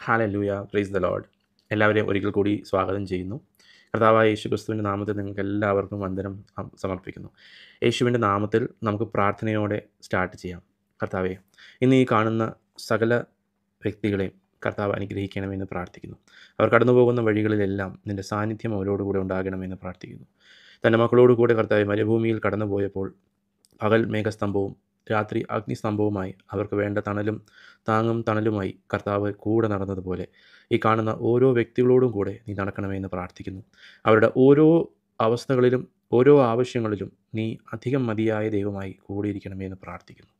Hallelujah, praise the Lord. എല്ലാവരെയും ഒരിക്കൽ കൂടി സ്വാഗതം ചെയ്യുന്നു. കർത്താവായ യേശുക്രിസ്തുവിൻ്റെ നാമത്തിൽ നിങ്ങൾക്ക് എല്ലാവർക്കും വന്ദനം സമർപ്പിക്കുന്നു. യേശുവിൻ്റെ നാമത്തിൽ നമുക്ക് പ്രാർത്ഥനയോടെ സ്റ്റാർട്ട് ചെയ്യാം. കർത്താവേ, ഇന്ന് ഈ കാണുന്ന സകല വ്യക്തികളെയും കർത്താവ് അനുഗ്രഹിക്കണമെന്ന് പ്രാർത്ഥിക്കുന്നു. അവർ കടന്നു പോകുന്ന വഴികളിലെല്ലാം നിൻ്റെ സാന്നിധ്യം അവരോടുകൂടെ ഉണ്ടാകണമെന്ന് പ്രാർത്ഥിക്കുന്നു. തൻ്റെ മക്കളോടുകൂടെ കർത്താവ് മരുഭൂമിയിൽ കടന്നു പോയപ്പോൾ പകൽ മേഘസ്തംഭവും രാത്രി അഗ്നിസ്തംഭവുമായി അവർക്ക് വേണ്ട തണലുമായി കർത്താവ് കൂടെ നടന്നതുപോലെ ഈ കാണുന്ന ഓരോ വ്യക്തികളോടും കൂടെ നീ നടക്കണമെന്ന് പ്രാർത്ഥിക്കുന്നു. അവരുടെ ഓരോ അവസ്ഥകളിലും ഓരോ ആവശ്യങ്ങളിലും നീ അധികം മതിയായ ദൈവമായി കൂടിയിരിക്കണമെന്ന് പ്രാർത്ഥിക്കുന്നു.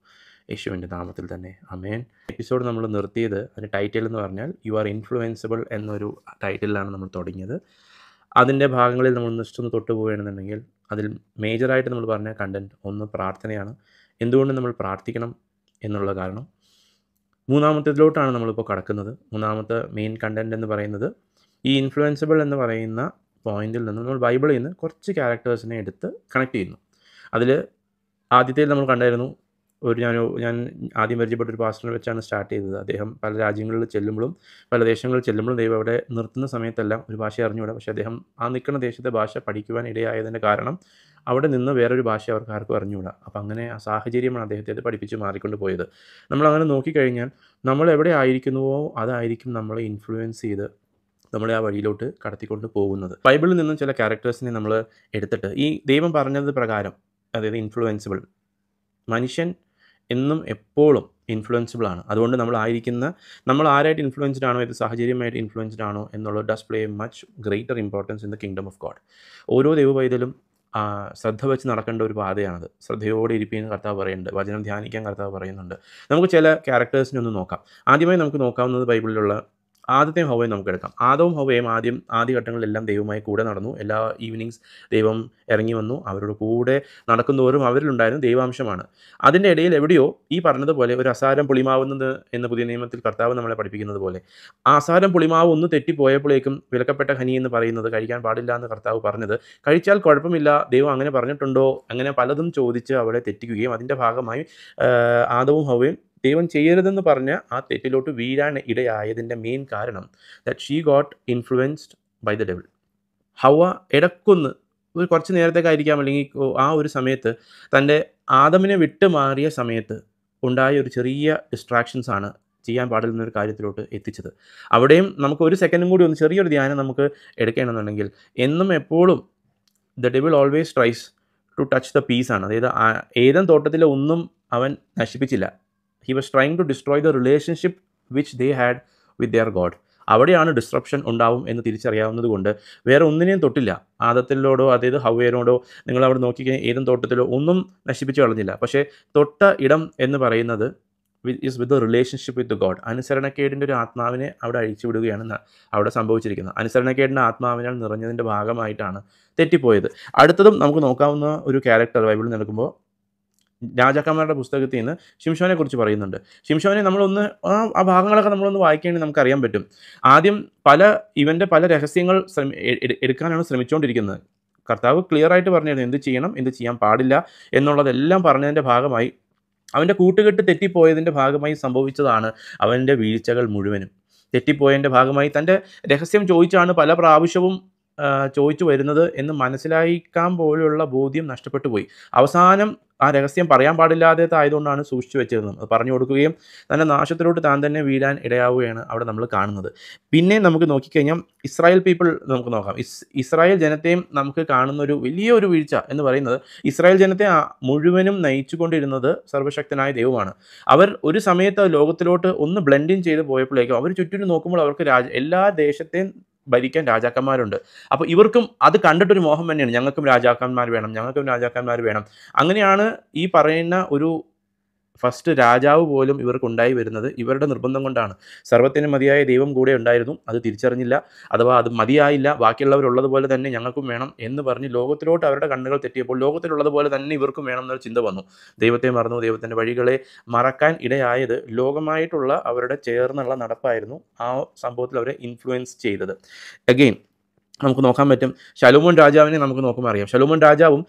യേശുവിൻ്റെ നാമത്തിൽ തന്നെ ആമേൻ. എപ്പിസോഡ് നമ്മൾ നിർത്തിയത് അതിൻ്റെ ടൈറ്റിൽ എന്ന് പറഞ്ഞാൽ യു ആർ ഇൻഫ്ലുവൻസിബിൾ എന്നൊരു ടൈറ്റിലാണ് നമ്മൾ തുടങ്ങിയത്. അതിൻ്റെ ഭാഗങ്ങളിൽ നമ്മൾ ജസ്റ്റ് തൊട്ട് പോവുകയാണെന്നുണ്ടെങ്കിൽ അതിൽ മേജറായിട്ട് നമ്മൾ പറഞ്ഞ കണ്ടൻറ്റ് ഒന്ന് പ്രാർത്ഥനയാണ്. എന്തുകൊണ്ട് നമ്മൾ പ്രാർത്ഥിക്കണം എന്നുള്ള കാരണം. മൂന്നാമത്തേതിലോട്ടാണ് നമ്മളിപ്പോൾ കടക്കുന്നത്. മൂന്നാമത്തെ മെയിൻ കണ്ടൻറ്റ് എന്ന് പറയുന്നത് ഈ ഇൻഫ്ലുവൻസിബിൾ എന്ന് പറയുന്ന പോയിന്റിൽ നിന്ന് നമ്മൾ ബൈബിളിൽ നിന്ന് കുറച്ച് ക്യാരക്ടേഴ്സിനെ എടുത്ത് കണക്ട് ചെയ്യുന്നു. അതിൽ ആദ്യത്തേൽ നമ്മൾ കണ്ടായിരുന്നു, ഞാൻ ആദ്യം പരിചയപ്പെട്ട ഒരു പാസ്റ്ററിനെ വെച്ചാണ് സ്റ്റാർട്ട് ചെയ്തത്. അദ്ദേഹം പല രാജ്യങ്ങളിൽ ചെല്ലുമ്പോഴും പല ദേശങ്ങളിൽ ചെല്ലുമ്പോഴും ദൈവം അവിടെ നിർത്തുന്ന സമയത്തെല്ലാം ഒരു ഭാഷ അറിഞ്ഞുകൂടാ. പക്ഷേ അദ്ദേഹം ആ നിൽക്കുന്ന ദേശത്തെ ഭാഷ പഠിക്കുവാൻ ഇടയായതിൻ്റെ കാരണം അവിടെ നിന്ന് വേറൊരു ഭാഷ അവർക്ക് ആർക്കും അറിഞ്ഞുകൂടാ. അപ്പം അങ്ങനെ ആ സാഹചര്യമാണ് അദ്ദേഹത്തെ അത് പഠിപ്പിച്ച് മാറിക്കൊണ്ട് പോയത്. നമ്മളങ്ങനെ നോക്കിക്കഴിഞ്ഞാൽ നമ്മൾ എവിടെ ആയിരിക്കുന്നുവോ അതായിരിക്കും നമ്മളെ ഇൻഫ്ലുവൻസ് ചെയ്ത് നമ്മളെ ആ വഴിയിലോട്ട് കടത്തിക്കൊണ്ട് പോകുന്നത്. ബൈബിളിൽ നിന്നും ചില ക്യാരക്ടേഴ്സിനെ നമ്മൾ എടുത്തിട്ട് ഈ ദൈവം പറഞ്ഞത് പ്രകാരം, അതായത് ഇൻഫ്ലുവൻസിബിൾ, മനുഷ്യൻ എന്നും എപ്പോഴും ഇൻഫ്ലുവൻസിബിൾ ആണ്. അതുകൊണ്ട് നമ്മൾ ആരായിട്ട് ഇൻഫ്ലുവൻസ്ഡ് ആണോ, ഏത് സാഹചര്യമായിട്ട് ഇൻഫ്ലുവൻസ്ഡ് ആണോ എന്നുള്ളത് does play A much greater importance in the kingdom of God. ഓരോ ദൈവപൈതലും ശ്രദ്ധ വെച്ച് നടക്കേണ്ട ഒരു പാതയാണത്. ശ്രദ്ധയോടെ ഇരിപ്പിന്ന് കർത്താവ് പറയുന്നുണ്ട്, വചനം ധ്യാനിക്കാൻ കർത്താവ് പറയുന്നുണ്ട്. നമുക്ക് ചില ക്യാരക്ടേഴ്സിനെ ഒന്ന് നോക്കാം. ആദ്യമായി നമുക്ക് നോക്കാവുന്നത് ബൈബിളിലുള്ള ആദ്യത്തെയും ഹൗവയും നമുക്ക് എടുക്കാം. ആദവും ഹൗവയും ആദ്യഘട്ടങ്ങളിലെല്ലാം ദൈവമായി കൂടെ നടന്നു. എല്ലാ ഈവനിങ്സ് ദൈവം ഇറങ്ങി വന്നു. അവരുടെ കൂടെ നടക്കുന്നതോറും അവരിലുണ്ടായിരുന്ന ദൈവാംശമാണ്. അതിൻ്റെ ഇടയിൽ എവിടെയോ ഈ പറഞ്ഞതുപോലെ ഒരു അസാരം പുളിമാവുന്നത് എന്ന് പുതിയ നിയമത്തിൽ കർത്താവ് നമ്മളെ പഠിപ്പിക്കുന്നത് പോലെ ആസാരം പുളിമാവ് ഒന്ന് തെറ്റിപ്പോയപ്പോഴേക്കും വിലക്കപ്പെട്ട ഹനി എന്ന് പറയുന്നത് കഴിക്കാൻ പാടില്ല എന്ന് കർത്താവ് പറഞ്ഞത്, കഴിച്ചാൽ കുഴപ്പമില്ല, ദൈവം അങ്ങനെ പറഞ്ഞിട്ടുണ്ടോ, അങ്ങനെ പലതും ചോദിച്ച് അവളെ തെറ്റിക്കുകയും അതിൻ്റെ ഭാഗമായി ആദവും ഹൗവയും ദൈവം ചെയ്യരുതെന്ന് പറഞ്ഞ ആ തെറ്റിലോട്ട് വീഴാൻ ഇടയായതിൻ്റെ മെയിൻ കാരണം that she got influenced by the devil. ഹൗവ ഇടക്കൊന്ന് ഒരു കുറച്ച് നേരത്തേക്കായിരിക്കാം, അല്ലെങ്കിൽ ആ ഒരു സമയത്ത് തൻ്റെ ആദമിനെ വിട്ട് മാറിയ സമയത്ത് ഉണ്ടായ ഒരു ചെറിയ ഡിസ്ട്രാക്ഷൻസാണ് ചെയ്യാൻ പാടില്ലെന്നൊരു കാര്യത്തിലോട്ട് എത്തിച്ചത്. അവിടെയും നമുക്ക് ഒരു സെക്കൻഡും കൂടി ഒന്ന് ചെറിയൊരു ധ്യാനം നമുക്ക് എടുക്കണമെന്നുണ്ടെങ്കിൽ എന്നും എപ്പോഴും the devil always tries to touch the peace ആണ്. അതായത് ഏതൻ തോട്ടത്തിലെ ഒന്നും അവൻ നശിപ്പിച്ചില്ല. He was trying to destroy the relationship which they had with their God. അവിടെയാണ് ഡിസ്ട്രപ്ഷൻ ഉണ്ടാവും എന്ന് തിരിച്ചറിയാവുന്നത് കൊണ്ട് വേറെ ഒന്നിനെയും തൊട്ടില്ല. ആദത്തിലോടോ അതായത് ഹവ്വയോടോ നിങ്ങൾ അവിടെ നോക്കിക്കഴിഞ്ഞാൽ ഏതും തോട്ടത്തിലോ ഒന്നും നശിപ്പിച്ചു കളഞ്ഞില്ല. പക്ഷേ തൊട്ട ഇടം എന്ന് പറയുന്നത് is with the relationship with God. അനുസരണക്കേടിൻ്റെ ഒരു ആത്മാവിനെ അവിടെ അഴിച്ചു വിടുകയാണ് അവിടെ സംഭവിച്ചിരിക്കുന്നത്. അനുസരണക്കേടിൻ്റെ ആത്മാവിനാൽ നിറഞ്ഞതിൻ്റെ ഭാഗമായിട്ടാണ് തെറ്റിപ്പോയത്. അടുത്തതും നമുക്ക് നോക്കാവുന്ന ഒരു ക്യാരക്ടർ ബൈബിളിൽ നടക്കുമ്പോൾ രാജാക്കന്മാരുടെ പുസ്തകത്തിൽ നിന്ന് ശിംശോനെ കുറിച്ച് പറയുന്നുണ്ട്. ശിംശോനെ നമ്മളൊന്ന് ആ ഭാഗങ്ങളൊക്കെ നമ്മളൊന്ന് വായിക്കുകയാണെങ്കിൽ നമുക്കറിയാൻ പറ്റും. ആദ്യം ഇവൻ്റെ പല രഹസ്യങ്ങൾ എടുക്കാനാണ് ശ്രമിച്ചുകൊണ്ടിരിക്കുന്നത്. കർത്താവ് ക്ലിയർ ആയിട്ട് പറഞ്ഞിരുന്നു എന്ത് ചെയ്യണം, എന്ത് ചെയ്യാൻ പാടില്ല എന്നുള്ളതെല്ലാം പറഞ്ഞതിൻ്റെ ഭാഗമായി അവൻ്റെ കൂട്ടുകെട്ട് തെറ്റിപ്പോയതിൻ്റെ ഭാഗമായി സംഭവിച്ചതാണ് അവൻ്റെ വീഴ്ചകൾ മുഴുവനും. തെറ്റിപ്പോയതിൻ്റെ ഭാഗമായി തൻ്റെ രഹസ്യം ചോദിച്ചാണ് പല പ്രാവശ്യവും ചോദിച്ചു വരുന്നത് എന്ന് മനസ്സിലാക്കാൻ പോലുള്ള ബോധ്യം നഷ്ടപ്പെട്ടു പോയി. അവസാനം ആ രഹസ്യം പറയാൻ പാടില്ലാത്തതായതുകൊണ്ടാണ് സൂക്ഷിച്ചു വെച്ചിരുന്നത്. അത് പറഞ്ഞു കൊടുക്കുകയും തൻ്റെ നാശത്തിലോട്ട് താൻ തന്നെ വീഴാൻ ഇടയാവുകയാണ് അവിടെ നമ്മൾ കാണുന്നത്. പിന്നെ നമുക്ക് നോക്കിക്കഴിഞ്ഞാൽ ഇസ്രായേൽ പീപ്പിൾ നമുക്ക് നോക്കാം. ഇസ്രായേൽ ജനത്തെയും നമുക്ക് കാണുന്ന ഒരു വലിയൊരു വീഴ്ച എന്ന് പറയുന്നത് ഇസ്രായേൽ ജനത്തെ മുഴുവനും നയിച്ചുകൊണ്ടിരുന്നത് സർവ്വശക്തനായ ദൈവമാണ്. അവർ ഒരു സമയത്ത് ലോകത്തിലോട്ട് ഒന്ന് ബ്ലെൻഡിൻ ചെയ്ത് പോയപ്പോഴേക്കും അവർ ചുറ്റിനും നോക്കുമ്പോൾ അവർക്ക് എല്ലാ ദേശത്തെയും ഭരിക്കാൻ രാജാക്കന്മാരുണ്ട്. അപ്പോൾ ഇവർക്കും അത് കണ്ടിട്ടൊരു മോഹം തന്നെയാണ്, ഞങ്ങൾക്കും രാജാക്കന്മാർ വേണം. അങ്ങനെയാണ് ഈ പറയുന്ന ഒരു ഫസ്റ്റ് രാജാവ് പോലും ഇവർക്കുണ്ടായി വരുന്നത് ഇവരുടെ നിർബന്ധം കൊണ്ടാണ്. സർവ്വത്തിന് മതിയായ ദൈവം കൂടെ ഉണ്ടായിരുന്നു, അത് തിരിച്ചറിഞ്ഞില്ല. അഥവാ അത് മതിയായില്ല, ബാക്കിയുള്ളവരുള്ളതുപോലെ തന്നെ ഞങ്ങൾക്കും വേണം എന്ന് പറഞ്ഞ് ലോകത്തിലോട്ട് അവരുടെ കണ്ണുകൾ തെറ്റിയപ്പോൾ ലോകത്തിലുള്ളതുപോലെ തന്നെ ഇവർക്കും വേണം എന്നൊരു ചിന്ത വന്നു. ദൈവത്തെ മറന്നു, ദൈവത്തിൻ്റെ വഴികളെ മറക്കാൻ ഇടയായത് ലോകമായിട്ടുള്ള അവരുടെ ചേർന്നുള്ള നടപ്പായിരുന്നു ആ സംഭവത്തിൽ അവരെ ഇൻഫ്ലുവൻസ് ചെയ്തത്. അഗെയിൻ നമുക്ക് നോക്കാൻ പറ്റും, ശലോമോൻ രാജാവിനെ നമുക്ക് നോക്കുമ്പോൾ അറിയാം. ശലോമോൻ രാജാവും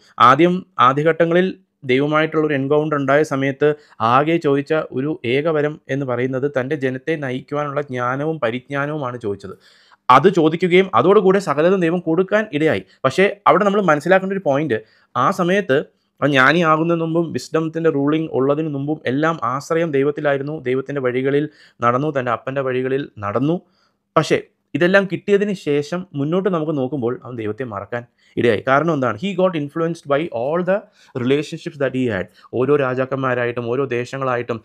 ആദ്യഘട്ടങ്ങളിൽ ദൈവമായിട്ടുള്ളൊരു എൻകൗണ്ടർ ഉണ്ടായ സമയത്ത് ആകെ ചോദിച്ച ഒരു ഏകവരം എന്ന് പറയുന്നത് തൻ്റെ ജനത്തെ നയിക്കുവാനുള്ള ജ്ഞാനവും പരിജ്ഞാനവുമാണ് ചോദിച്ചത്. അത് ചോദിക്കുകയും അതോടുകൂടെ സകലതും ദൈവം കൊടുക്കാൻ ഇടയായി. പക്ഷേ അവിടെ നമ്മൾ മനസ്സിലാക്കേണ്ട ഒരു പോയിന്റ്, ആ സമയത്ത് ജ്ഞാനിയാകുന്നതിന് മുമ്പും വിസ്ഡംത്തിൻ്റെ റൂളിംഗ് ഉള്ളതിന് മുമ്പും എല്ലാം ആശ്രയം ദൈവത്തിലായിരുന്നു. ദൈവത്തിൻ്റെ വഴികളിൽ നടന്നു, തൻ്റെ അപ്പൻ്റെ വഴികളിൽ നടന്നു. പക്ഷേ ഇതെല്ലാം കിട്ടിയതിന് ശേഷം മുന്നോട്ട് നമുക്ക് നോക്കുമ്പോൾ അവൻ ദൈവത്തെ മറക്കാൻ ഇടയായി. കാരണം എന്താണ്? He got influenced by all the relationships that he had. ഓരോ രാജാക്കന്മാരായിട്ടും ഓരോ ദേശങ്ങളായിട്ടും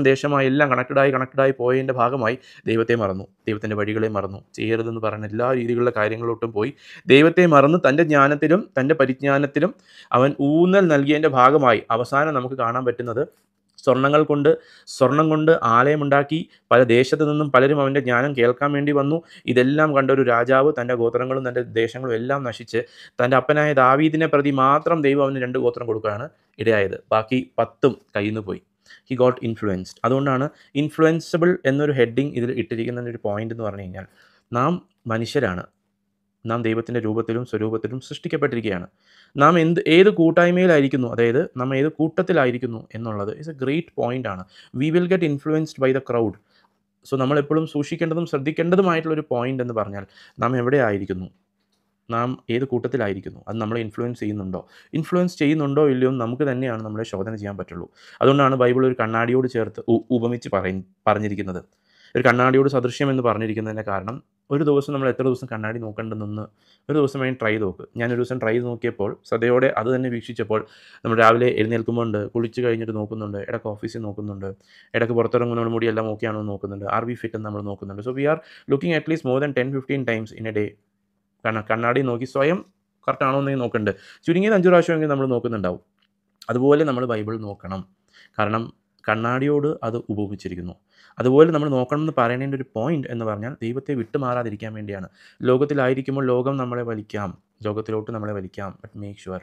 ദേശമായി എല്ലാം കണക്റ്റഡായി പോയതിൻ്റെ ഭാഗമായി ദൈവത്തെ മറന്നു, ദൈവത്തിൻ്റെ വഴികളെ മറന്നു. ചെയ്യരുതെന്ന് പറയുന്ന എല്ലാ രീതിയിലുള്ള കാര്യങ്ങളൊട്ടും പോയി ദൈവത്തെ മറന്ന് തൻ്റെ ജ്ഞാനത്തിലും തൻ്റെ പരിജ്ഞാനത്തിലും അവൻ ഊന്നൽ നൽകിയതിൻ്റെ ഭാഗമായി അവസാനം നമുക്ക് കാണാൻ പറ്റുന്നത് സ്വർണം കൊണ്ട് ആലയമുണ്ടാക്കി പല ദേശത്തു നിന്നും പലരും അവൻ്റെ ജ്ഞാനം കേൾക്കാൻ വേണ്ടി വന്നു. ഇതെല്ലാം കണ്ട ഒരു രാജാവ് തൻ്റെ ഗോത്രങ്ങളും തൻ്റെ ദേശങ്ങളും എല്ലാം നശിച്ച് തൻ്റെ അപ്പനായ ദാവീദിനെ പ്രതി മാത്രം ദൈവം അവന് 2 ഗോത്രം കൊടുക്കുകയാണ് ഇടയായത്. ബാക്കി 10 കയ്യിൽ നിന്ന് പോയി. He got influenced. അതുകൊണ്ടാണ് ഇൻഫ്ലുവൻസബിൾ എന്നൊരു ഹെഡിങ് ഇതിൽ ഇട്ടിരിക്കുന്ന ഒരു പോയിന്റ് എന്ന് പറഞ്ഞു കഴിഞ്ഞാൽ, നാം മനുഷ്യരാണ്, നാം ദൈവത്തിൻ്റെ രൂപത്തിലും സ്വരൂപത്തിലും സൃഷ്ടിക്കപ്പെട്ടിരിക്കുകയാണ്. നാം ഏത് കൂട്ടായ്മയിലായിരിക്കുന്നു, അതായത് നാം ഏത് കൂട്ടത്തിലായിരിക്കുന്നു എന്നുള്ളത് ഇസ് എ ഗ്രേറ്റ് പോയിൻ്റാണ്. We will get influenced by the crowd. So നമ്മളെപ്പോഴും സൂക്ഷിക്കേണ്ടതും ശ്രദ്ധിക്കേണ്ടതുമായിട്ടുള്ളൊരു പോയിൻ്റ് എന്ന് പറഞ്ഞാൽ, നാം എവിടെ ആയിരിക്കുന്നു, നാം ഏത് കൂട്ടത്തിലായിരിക്കുന്നു, അത് നമ്മളെ ഇൻഫ്ലുവൻസ് ചെയ്യുന്നുണ്ടോ ഇല്ലയോ നമുക്ക് തന്നെയാണ് നമ്മളെ ശോധന ചെയ്യാൻ പറ്റുള്ളൂ. അതുകൊണ്ടാണ് ബൈബിൾ ഒരു കണ്ണാടിയോട് ചേർത്ത് ഉപമിച്ച് പറഞ്ഞിരിക്കുന്നത്. ഒരു കണ്ണാടിയോട് സദൃശ്യം എന്ന് പറഞ്ഞിരിക്കുന്നതിൻ്റെ കാരണം, ഒരു ദിവസം നമ്മൾ എത്ര ദിവസം കണ്ണാടി നോക്കേണ്ടതെന്ന് ഒരു ദിവസം വേണ്ടി ട്രൈ നോക്ക്. ഞാനൊരു ദിവസം ട്രൈ നോക്കിയപ്പോൾ ശ്രദ്ധയോടെ അത് തന്നെ വീക്ഷിച്ചപ്പോൾ, നമ്മൾ രാവിലെ എഴുന്നേൽക്കുമ്പോണ്ട്, കുളിച്ച് കഴിഞ്ഞിട്ട് നോക്കുന്നുണ്ട്, ഇടയ്ക്ക് ഓഫീസിൽ നോക്കുന്നുണ്ട്, ഇടയ്ക്ക് പുറത്തിറങ്ങുന്നതോട് മുടി എല്ലാം ഓക്കെയാണോ നോക്കുന്നുണ്ട്, ആർ വി ഫിറ്റ് എന്ന് നമ്മൾ നോക്കുന്നുണ്ട്. So we are looking at least more than 10-15 times in A day. കാരണം കണ്ണാടി നോക്കി സ്വയം കറക്റ്റ് ആണോ എന്ന് നോക്കുന്നുണ്ട്. ചുരുങ്ങിയത് 5 പ്രാവശ്യമെങ്കിലും നമ്മൾ നോക്കുന്നുണ്ടാവും. അതുപോലെ നമ്മൾ ബൈബിൾ നോക്കണം. കാരണം കണ്ണാടിയോട് അത് ഉപമിച്ചിരിക്കുന്നു. അതുപോലെ നമ്മൾ നോക്കണം എന്ന് പറയേണ്ട ഒരു പോയിന്റ് എന്ന് പറഞ്ഞാൽ, ദൈവത്തെ വിട്ടുമാറാതിരിക്കാൻ വേണ്ടിയാണ്. ലോകത്തിലായിരിക്കുമ്പോൾ ലോകം നമ്മളെ വലിക്കാം, ലോകത്തിലോട്ട് നമ്മളെ വലിക്കാം. But make sure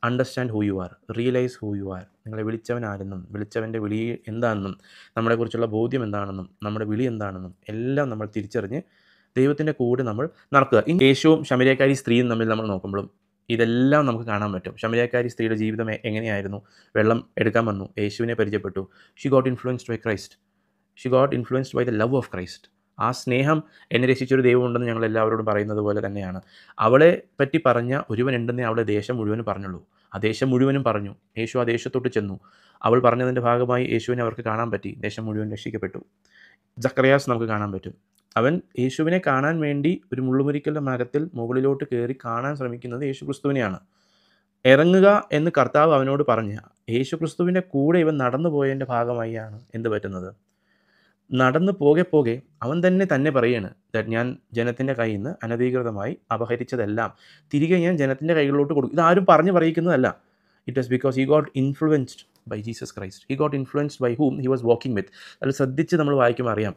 understand who you are, realise who you are. നിങ്ങളെ വിളിച്ചവൻ ആരെന്നും, വിളിച്ചവൻ്റെ വിളി എന്താണെന്നും, നമ്മളെക്കുറിച്ചുള്ള ബോധ്യം എന്താണെന്നും, നമ്മുടെ വിളി എന്താണെന്നും എല്ലാം നമ്മൾ തിരിച്ചറിഞ്ഞ് ദൈവത്തിൻ്റെ കൂടെ നമ്മൾ നടക്കുക. യേശുവും ശമരിയക്കാരി സ്ത്രീയും തമ്മിൽ നമ്മൾ നോക്കുമ്പോഴും ഇതെല്ലാം നമുക്ക് കാണാൻ പറ്റും. ശമരിയക്കാരി സ്ത്രീയുടെ ജീവിതം എങ്ങനെയായിരുന്നു? വെള്ളം എടുക്കാൻ വന്നു, യേശുവിനെ പരിചയപ്പെട്ടു. She got influenced by Christ. She got influenced by the love of Christ. ആ സ്നേഹം, എന്നെ രക്ഷിച്ചൊരു ദൈവമുണ്ടെന്ന് ഞങ്ങൾ എല്ലാവരോടും പറയുന്നത് പോലെ തന്നെയാണ്. അവളെ പറ്റി പറഞ്ഞ ഒരുവനുണ്ടെന്നേ അവളെ ദേശം മുഴുവനും പറഞ്ഞുള്ളൂ. ആ ദേശം മുഴുവനും പറഞ്ഞു. യേശു ആ ദേശത്തോട്ട് ചെന്നു. അവൾ പറഞ്ഞതിൻ്റെ ഭാഗമായി യേശുവിനെ അവർക്ക് കാണാൻ പറ്റി. ദേശം മുഴുവൻ രക്ഷിക്കപ്പെട്ടു. സക്കറിയാസ് നമുക്ക് കാണാൻ പറ്റും. അവൻ യേശുവിനെ കാണാൻ വേണ്ടി ഒരു മുള്ളുമുരിക്കലിൻ്റെ മരത്തിൽ മുകളിലോട്ട് കയറി കാണാൻ ശ്രമിക്കുന്നത് യേശു ക്രിസ്തുവിനെയാണ്. ഇറങ്ങുക എന്ന് കർത്താവ് അവനോട് പറഞ്ഞ് യേശു ക്രിസ്തുവിൻ്റെ കൂടെ ഇവൻ നടന്നു പോയതിൻ്റെ ഭാഗമായാണ് എന്ത് പറ്റുന്നത്? നടന്നു പോകെ അവൻ തന്നെ പറയുകയാണ്, ഞാൻ ജനത്തിൻ്റെ കയ്യിൽ നിന്ന് അനധികൃതമായി അപഹരിച്ചതെല്ലാം തിരികെ ഞാൻ ജനത്തിൻ്റെ കൈകളിലോട്ട് കൊടുക്കും. ഇതാരും പറഞ്ഞു പറയിക്കുന്നതല്ല. It was because he got influenced by Jesus Christ. He got influenced by whom he was walking with. അത് ശ്രദ്ധിച്ച് നമ്മൾ വായിക്കുമ്പോൾ അറിയാം,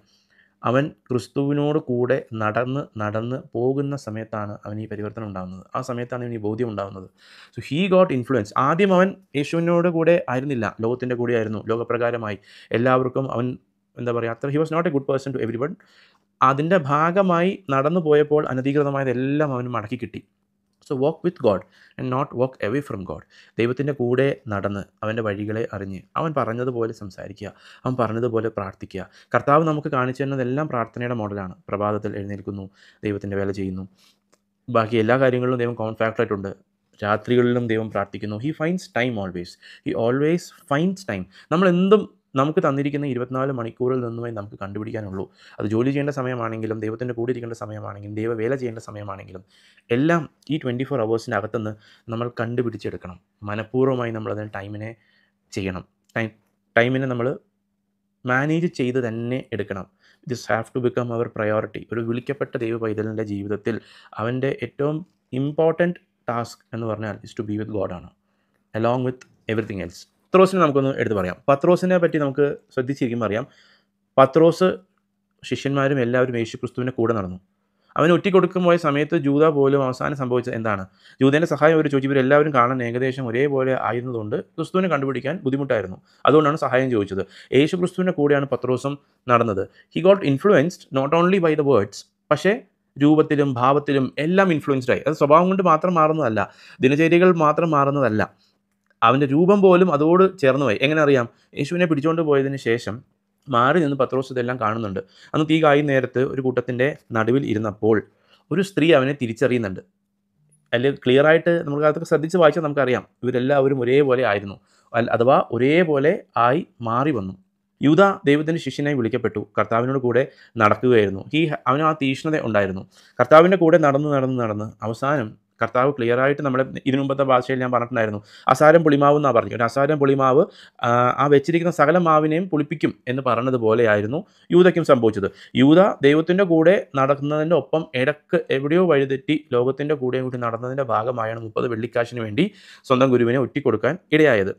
അവൻ ക്രിസ്തുവിനോട് കൂടെ നടന്ന് പോകുന്ന സമയത്താണ് അവൻ ഈ പരിവർത്തനം ഉണ്ടാകുന്നത്. ആ സമയത്താണ് അവന് ഈ ബോധ്യം ഉണ്ടാകുന്നത്. So he got influence. ആദ്യം അവൻ യേശുവിനോട് കൂടെ ആയിരുന്നില്ല, ലോകത്തിൻ്റെ കൂടെ ആയിരുന്നു. ലോകപ്രകാരമായി എല്ലാവർക്കും അവൻ എന്താ പറയുക, അത്ര he was not a good person to everyone. അതിൻ്റെ ഭാഗമായി നടന്നു പോയപ്പോൾ അനധികൃതമായതെല്ലാം അവന് മടക്കി കിട്ടി. So walk with God and not walk away from God. ദൈവത്തിൻ്റെ കൂടെ നടന്ന് അവൻ്റെ വഴികളെ അറിഞ്ഞ് അവൻ പറഞ്ഞതുപോലെ സംസാരിക്കുക, അവൻ പറഞ്ഞതുപോലെ പ്രാർത്ഥിക്കുക. കർത്താവ് നമുക്ക് കാണിച്ചു തരുന്നതെല്ലാം പ്രാർത്ഥനയുടെ മോഡലാണ്. പ്രഭാതത്തിൽ എഴുന്നേൽക്കുന്നു, ദൈവത്തിൻ്റെ വേല ചെയ്യുന്നു, ബാക്കി എല്ലാ കാര്യങ്ങളിലും ദൈവം കോൺഫാക്റ്റായിട്ടുണ്ട്. രാത്രികളിലും ദൈവം പ്രാർത്ഥിക്കുന്നു. He finds time always. He always finds time. നമ്മളെന്തും നമുക്ക് തന്നിരിക്കുന്ന 24 മണിക്കൂറിൽ നിന്നുമേ നമുക്ക് കണ്ടുപിടിക്കാനുള്ളൂ. അത് ജോലി ചെയ്യേണ്ട സമയമാണെങ്കിലും, ദൈവത്തിൻ്റെ കൂടെ ഇരിക്കേണ്ട സമയമാണെങ്കിലും, ദൈവവേല ചെയ്യേണ്ട സമയമാണെങ്കിലും, എല്ലാം ഈ 24 അവേഴ്സിനകത്തുനിന്ന് നമ്മൾ കണ്ടുപിടിച്ചെടുക്കണം. മനഃപൂർവ്വമായി നമ്മളതിന് ടൈമിനെ ചെയ്യണം. ടൈമിനെ നമ്മൾ മാനേജ് ചെയ്ത് തന്നെ എടുക്കണം. This have to become our priority. ഒരു വിളിക്കപ്പെട്ട ദൈവ പൈതലിൻ്റെ ജീവിതത്തിൽ അവൻ്റെ ഏറ്റവും ഇമ്പോർട്ടൻറ്റ് ടാസ്ക് എന്ന് പറഞ്ഞാൽ ഇസ് ടു ബി വിത്ത് ഗോഡാണ്, അലോങ് വിത്ത് എവറിത്തിങ് എൽസ്. പത്രോസിനെ നമുക്കൊന്ന് എടുത്ത് പറയാം. പത്രോസിനെ പറ്റി നമുക്ക് ശ്രദ്ധിച്ചിരിക്കുമ്പോൾ അറിയാം, പത്രോസ് ശിഷ്യന്മാരും എല്ലാവരും യേശു ക്രിസ്തുവിൻ്റെ കൂടെ നടന്നു. അവൻ ഒറ്റിക്കൊടുക്കുമ്പോൾ സമയത്ത് ജൂത പോലും അവസാനം സംഭവിച്ചത് എന്താണ്? ജൂതേൻ്റെ സഹായം അവർ ചോദിച്ചു. ഇവരെല്ലാവരും കാണാൻ ഏകദേശം ഒരേപോലെ ആയിരുന്നതുകൊണ്ട് ക്രിസ്തുവിനെ കണ്ടുപിടിക്കാൻ ബുദ്ധിമുട്ടായിരുന്നു. അതുകൊണ്ടാണ് സഹായം ചോദിച്ചത്. യേശു ക്രിസ്തുവിൻ്റെ കൂടെയാണ് പത്രോസും നടന്നത്. He got influenced not only by the words, പക്ഷേ രൂപത്തിലും ഭാവത്തിലും എല്ലാം ഇൻഫ്ലുവൻസ്ഡ് ആയി. അത് സ്വഭാവം കൊണ്ട് മാത്രം മാറുന്നതല്ല, ദിനചര്യകൾ മാത്രം മാറുന്നതല്ല. അവൻ്റെ രൂപം പോലും അതോട് ചേർന്ന് പോയി. എങ്ങനെ അറിയാം? യേശുവിനെ പിടിച്ചുകൊണ്ട് പോയതിന് ശേഷം മാറി നിന്ന് പത്രോസ് ഇതെല്ലാം കാണുന്നുണ്ട്. അന്ന് തീ കായുന്ന നേരത്ത് ഒരു കൂട്ടത്തിൻ്റെ നടുവിൽ ഇരുന്നപ്പോൾ ഒരു സ്ത്രീ അവനെ തിരിച്ചറിയുന്നുണ്ട്. അതിൽ ക്ലിയറായിട്ട് നമുക്ക് അതൊക്കെ ശ്രദ്ധിച്ച് വായിച്ചാൽ നമുക്കറിയാം ഇവരെല്ലാവരും ഒരേപോലെ ആയിരുന്നു. അഥവാ ഒരേപോലെ ആയി മാറി വന്നു. യൂദ ദൈവത്തിൻ്റെ ശിഷ്യനായി വിളിക്കപ്പെട്ടു. കർത്താവിനോട് കൂടെ നടക്കുകയായിരുന്നു. അവന് ആ തീക്ഷ്ണത ഉണ്ടായിരുന്നു. കർത്താവിൻ്റെ കൂടെ നടന്ന് അവസാനം കർത്താവ് ക്ലിയറായിട്ട് നമ്മളെ ഇതിനു മുമ്പത്തെ ഭാഷയിൽ ഞാൻ പറഞ്ഞിട്ടുണ്ടായിരുന്നു. അസാരം പുളിമാവ് എന്നാണ് പറഞ്ഞു. ഒരു അസാരം പുളിമാവ് ആ വെച്ചിരിക്കുന്ന സകല മാവിനെയും പുളിപ്പിക്കും എന്ന് പറഞ്ഞതുപോലെയായിരുന്നു യൂദയ്ക്കും സംഭവിച്ചത്. യൂദ ദൈവത്തിൻ്റെ കൂടെ നടക്കുന്നതിൻ്റെ ഒപ്പം ഇടക്ക് എവിടെയോ വഴിതെറ്റി ലോകത്തിൻ്റെ കൂടെ കൂടി നടന്നതിൻ്റെ ഭാഗമായാണ് 30 വെള്ളിക്കാശിന് വേണ്ടി സ്വന്തം ഗുരുവിനെ ഒറ്റിക്കൊടുക്കാൻ ഇടയായത്.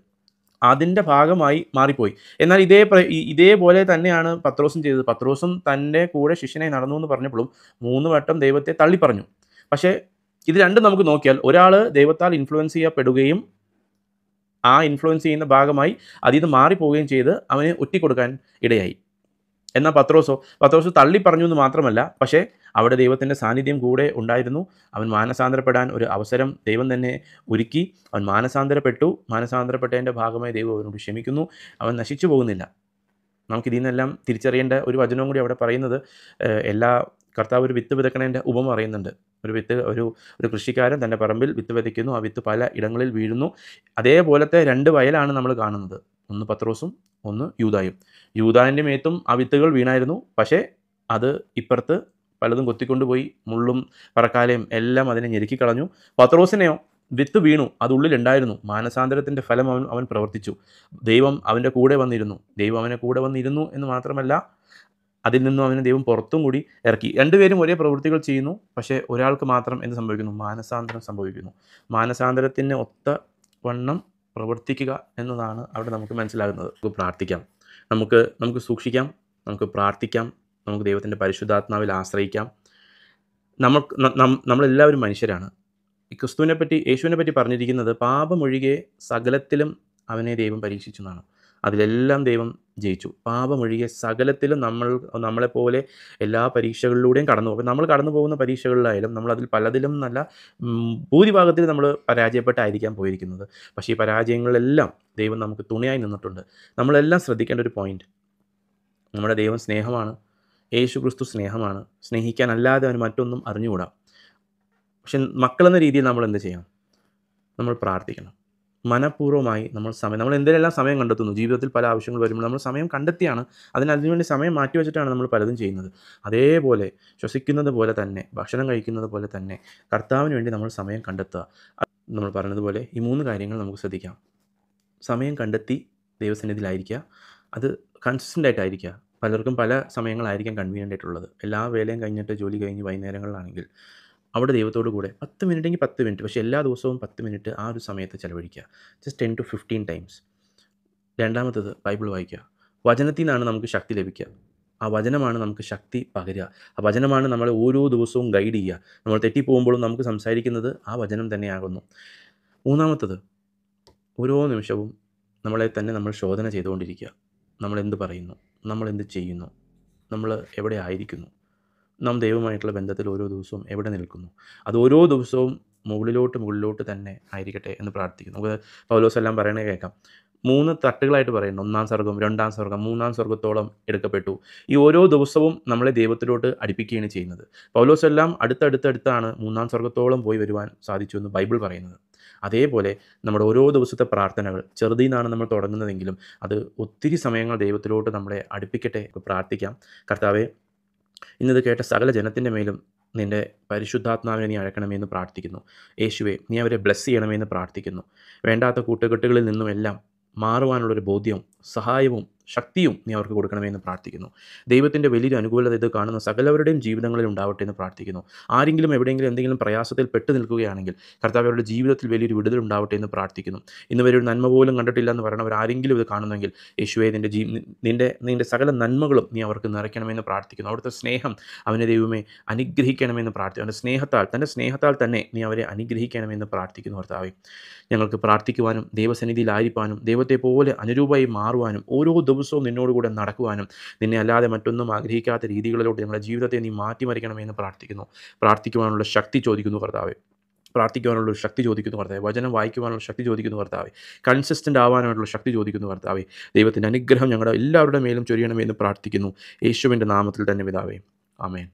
അതിൻ്റെ ഭാഗമായി മാറിപ്പോയി. എന്നാൽ ഇതേപോലെ തന്നെയാണ് പത്രോസും ചെയ്തത്. പത്രോസും തൻ്റെ കൂടെ ശിഷ്യനായി നടന്നു എന്ന് പറഞ്ഞപ്പോഴും 3 വട്ടം ദൈവത്തെ തള്ളിപ്പറഞ്ഞു. പക്ഷേ ഇത് രണ്ടും നമുക്ക് നോക്കിയാൽ ഒരാൾ ദൈവത്താൽ ഇൻഫ്ലുവൻസ് ചെയ്യപ്പെടുകയും ആ ഇൻഫ്ലുവൻസ് ചെയ്യുന്ന ഭാഗമായി അതിൽ നിന്ന് മാറിപ്പോവുകയും ചെയ്ത് അവന് ഒറ്റിക്കൊടുക്കാൻ ഇടയായി. എന്നാൽ പത്രോസ് തള്ളി പറഞ്ഞു എന്ന് മാത്രമല്ല, പക്ഷേ അവിടെ ദൈവത്തിൻ്റെ സാന്നിധ്യം കൂടെ ഉണ്ടായിരുന്നു. അവൻ മാനസാന്തരപ്പെടാൻ ഒരു അവസരം ദൈവം തന്നെ ഒരുക്കി. അവൻ മാനസാന്തരപ്പെട്ടതിൻ്റെ ഭാഗമായി ദൈവം അവനോട് ക്ഷമിക്കുന്നു. അവൻ നശിച്ചു പോകുന്നില്ല. നമുക്കിതിൽ നിന്നെല്ലാം തിരിച്ചറിയേണ്ട ഒരു വചനവും കൂടി അവിടെ പറയുന്നത്, കർത്താവ് ഒരു വിത്ത് വിതക്കണേൻ്റെ ഉപമ പറയുന്നുണ്ട്. ഒരു കൃഷിക്കാരൻ തൻ്റെ പറമ്പിൽ വിത്ത് വിതയ്ക്കുന്നു. ആ വിത്ത് പല ഇടങ്ങളിൽ വീഴുന്നു. അതേപോലത്തെ 2 വയലാണ് നമ്മൾ കാണുന്നത്. ഒന്ന് പത്രോസും ഒന്ന് യൂദായും. യൂദാൻ്റെ മേത്തും ആ വിത്തുകൾ വീണായിരുന്നു. പക്ഷേ അത് ഇപ്പുറത്ത് പലതും കൊത്തിക്കൊണ്ടുപോയി മുള്ളും പറക്കാലയും എല്ലാം അതിനെ ഞെരുക്കിക്കളഞ്ഞു. പത്രോസിനെയോ വിത്ത് വീണു, അത് ഉള്ളിലുണ്ടായിരുന്നു. മാനസാന്തരത്തിൻ്റെ ഫലം അവൻ പ്രവർത്തിച്ചു. ദൈവം അവൻ്റെ കൂടെ വന്നിരുന്നു. ദൈവം അവനെ കൂടെ വന്നിരുന്നു എന്ന് മാത്രമല്ല, അതിൽ നിന്നും അവനെ ദൈവം പുറത്തും കൂടി ഇറക്കി. 2 പേരും ഒരേ പ്രവൃത്തികൾ ചെയ്യുന്നു. പക്ഷേ ഒരാൾക്ക് മാത്രം എന്ത് സംഭവിക്കുന്നു? മാനസാന്തരം സംഭവിക്കുന്നു. മാനസാന്തരത്തിന് ഒത്ത വണ്ണം പ്രവർത്തിക്കുക എന്നതാണ് അവിടെ നമുക്ക് മനസ്സിലാകുന്നത്. നമുക്ക് പ്രാർത്ഥിക്കാം, നമുക്ക് സൂക്ഷിക്കാം, നമുക്ക് പ്രാർത്ഥിക്കാം, നമുക്ക് ദൈവത്തിൻ്റെ പരിശുദ്ധാത്മാവിൽ ആശ്രയിക്കാം. നമ്മളെല്ലാവരും മനുഷ്യരാണ്. യേശുവിനെ പറ്റി പറഞ്ഞിരിക്കുന്നത് പാപമൊഴികെ സകലത്തിലും അവനെ ദൈവം പരീക്ഷിച്ചു എന്നാണ്. അതിലെല്ലാം ദൈവം ജയിച്ചു. പാപമൊഴികെ സകലത്തിലും നമ്മളെപ്പോലെ എല്ലാ പരീക്ഷകളിലൂടെയും കടന്നു പോകും. നമ്മൾ കടന്നു പോകുന്ന പരീക്ഷകളിലായാലും നമ്മളതിൽ പലതിലും നല്ല ഭൂരിഭാഗത്തിൽ നമ്മൾ പരാജയപ്പെട്ടായിരിക്കാം പോയിരിക്കുന്നത്. പക്ഷേ ഈ പരാജയങ്ങളിലെല്ലാം ദൈവം നമുക്ക് തുണയായി നിന്നിട്ടുണ്ട്. നമ്മളെല്ലാം ശ്രദ്ധിക്കേണ്ട ഒരു പോയിന്റ്, നമ്മുടെ ദൈവം സ്നേഹമാണ്. യേശു ക്രിസ്തു സ്നേഹമാണ്. സ്നേഹിക്കാനല്ലാതെ അവന് മറ്റൊന്നും അറിഞ്ഞുകൂടാ. പക്ഷെ മക്കളെന്ന രീതിയിൽ നമ്മൾ എന്ത് ചെയ്യണം? നമ്മൾ പ്രാർത്ഥിക്കണം. മനഃപൂർവ്വമായി നമ്മൾ എന്തിനെല്ലാം സമയം കണ്ടെത്തുന്നു. ജീവിതത്തിൽ പല ആവശ്യങ്ങൾ വരുമ്പോൾ നമ്മൾ സമയം കണ്ടെത്തിയാണ് അതിനുവേണ്ടി സമയം മാറ്റിവെച്ചിട്ടാണ് നമ്മൾ പലതും ചെയ്യുന്നത്. അതേപോലെ ശ്വസിക്കുന്നത് പോലെ തന്നെ, ഭക്ഷണം കഴിക്കുന്നത് പോലെ തന്നെ കർത്താവിന് വേണ്ടി നമ്മൾ സമയം കണ്ടെത്തുക. നമ്മൾ പറഞ്ഞതുപോലെ ഈ 3 കാര്യങ്ങൾ നമുക്ക് ശ്രദ്ധിക്കാം. സമയം കണ്ടെത്തി ദൈവസന്നിധിയിലായിരിക്കുക. അത് കൺസിസ്റ്റൻ്റ് ആയിട്ടായിരിക്കുക. പലർക്കും പല സമയങ്ങളായിരിക്കാം കൺവീനിയൻ്റ് ആയിട്ടുള്ളത്. എല്ലാ വേലയും കഴിഞ്ഞിട്ട് ജോലി കഴിഞ്ഞ് വൈകുന്നേരങ്ങളിലാണെങ്കിൽ അവിടെ ദൈവത്തോടു കൂടെ 10 മിനിറ്റെങ്കിൽ 10 മിനിറ്റ്, പക്ഷേ എല്ലാ ദിവസവും 10 മിനിറ്റ് ആ ഒരു സമയത്ത് ചിലവഴിക്കുക. Just 10 to 15 times. രണ്ടാമത്തത് ബൈബിൾ വായിക്കുക. വചനത്തിൽ നിന്നാണ് നമുക്ക് ശക്തി ലഭിക്കുക. ആ വചനമാണ് നമുക്ക് ശക്തി പകരുക. ആ വചനമാണ് നമ്മളെ ഓരോ ദിവസവും ഗൈഡ് ചെയ്യുക. നമ്മൾ തെറ്റിപ്പോകുമ്പോഴും നമുക്ക് സംസാരിക്കുന്നത് ആ വചനം തന്നെയാകുന്നു. മൂന്നാമത്തത്, ഓരോ നിമിഷവും നമ്മളെ തന്നെ നമ്മൾ ശോധന ചെയ്തുകൊണ്ടിരിക്കുക. നമ്മളെന്ത് പറയുന്നു, നമ്മളെന്ത് ചെയ്യുന്നു, നമ്മൾ എവിടെ ആയിരിക്കുന്നു, നാം ദൈവമായിട്ടുള്ള ബന്ധത്തിൽ ഓരോ ദിവസവും എവിടെ നിൽക്കുന്നു, അത് ഓരോ ദിവസവും മുകളിലോട്ട് തന്നെ ആയിരിക്കട്ടെ എന്ന് പ്രാർത്ഥിക്കുന്നു. നമുക്ക് പൗലോസ് എല്ലാം പറയണേ കേൾക്കാം. 3 തട്ടുകളായിട്ട് പറയുന്നു. 1-ാം സ്വർഗ്ഗം, 2-ാം സ്വർഗ്ഗം, 3-ാം സ്വർഗ്ഗത്തോളം എടുക്കപ്പെട്ടു. ഈ ഓരോ ദിവസവും നമ്മളെ ദൈവത്തിലോട്ട് അടുപ്പിക്കുകയാണ് ചെയ്യുന്നത്. പൗലോസ് എല്ലാം അടുത്തടുത്താണ് 3-ാം സ്വർഗ്ഗത്തോളം പോയി വരുവാൻ സാധിച്ചു എന്ന് ബൈബിൾ പറയുന്നത്. അതേപോലെ നമ്മുടെ ഓരോ ദിവസത്തെ പ്രാർത്ഥനകൾ ചെറുതിൽ നിന്നാണ് നമ്മൾ തുടങ്ങുന്നതെങ്കിലും അത് ഒത്തിരി സമയങ്ങൾ ദൈവത്തിലോട്ട് നമ്മളെ അടുപ്പിക്കട്ടെ. പ്രാർത്ഥിക്കാം. കർത്താവേ, ഇന്നത് കേട്ട സകല ജനത്തിൻ്റെ മേലും നിൻ്റെ പരിശുദ്ധാത്മാവിനെ നീ അഴക്കണമെന്ന് പ്രാർത്ഥിക്കുന്നു. യേശുവേ, നീ അവരെ ബ്ലെസ് ചെയ്യണമെന്ന് പ്രാർത്ഥിക്കുന്നു. വേണ്ടാത്ത കൂട്ടുകെട്ടുകളിൽ നിന്നുമെല്ലാം മാറുവാനുള്ളൊരു ബോധ്യവും സഹായവും ശക്തിയും നീ അവർക്ക് കൊടുക്കണമെന്ന് പ്രാർത്ഥിക്കുന്നു. ദൈവത്തിൻ്റെ വലിയൊരു അനുകൂലത ഇത് കാണുന്ന സകലവരുടെയും ജീവിതങ്ങളിൽ ഉണ്ടാവട്ടെ എന്ന് പ്രാർത്ഥിക്കുന്നു. ആരെങ്കിലും എവിടെയെങ്കിലും എന്തെങ്കിലും പ്രയാസത്തിൽ പെട്ടു നിൽക്കുകയാണെങ്കിൽ കർത്താവ് അവരുടെ ജീവിതത്തിൽ വലിയൊരു വിടുതൽ ഉണ്ടാവട്ടെ എന്ന് ഇന്ന് വരെ ഒരു നന്മ പോലും കണ്ടിട്ടില്ല എന്ന് പറയുന്നവർ ആരെങ്കിലും ഇത് കാണുന്നെങ്കിൽ യേശുവേ, നിൻ്റെ സകല നന്മകളും നീ അവർക്ക് നിറയ്ക്കണമെന്ന് പ്രാർത്ഥിക്കുന്നു. അവിടുത്തെ സ്നേഹം അവനെ ദൈവമേ അനുഗ്രഹിക്കണമെന്ന് പ്രാർത്ഥിക്കുന്നു. തൻ്റെ സ്നേഹത്താൽ തന്നെ നീ അവരെ അനുഗ്രഹിക്കണമെന്ന് പ്രാർത്ഥിക്കുന്നു. കർത്താവേ, ഞങ്ങൾക്ക് പ്രാർത്ഥിക്കുവാനും ദൈവസന്നിധിയിലായിരിക്കാനും ദൈവത്തെ പോലെ അനുരൂപമായി മാറുവാനും ഓരോ ദിവസവും നിന്നോടുകൂടെ നടക്കുവാനും നിന്നെ അല്ലാതെ മറ്റൊന്നും ആഗ്രഹിക്കാത്ത രീതികളിലോട്ട് ഞങ്ങളുടെ ജീവിതത്തെ നീ മാറ്റിമറിക്കണമെന്ന് പ്രാർത്ഥിക്കുവാനുള്ള ശക്തി ചോദിക്കുന്നു. കർത്താവേ, പ്രാർത്ഥിക്കുവാനുള്ള ഒരു ശക്തി ചോദിക്കുന്നു കർത്താവേ. വചനം വായിക്കുവാനുള്ള ശക്തി ചോദിക്കുന്നു കർത്താവേ. കൺസിസ്റ്റൻ്റ് ആവാനായിട്ടുള്ള ശക്തി ചോദിക്കുന്നു കർത്താവേ. ദൈവത്തിൻ്റെ അനുഗ്രഹം ഞങ്ങളുടെ എല്ലാവരുടെ മേലും ചൊരിയണമേ എന്ന് പ്രാർത്ഥിക്കുന്നു. യേശുവിൻ്റെ നാമത്തിൽ തന്നെ പിതാവേ. ആമേൻ.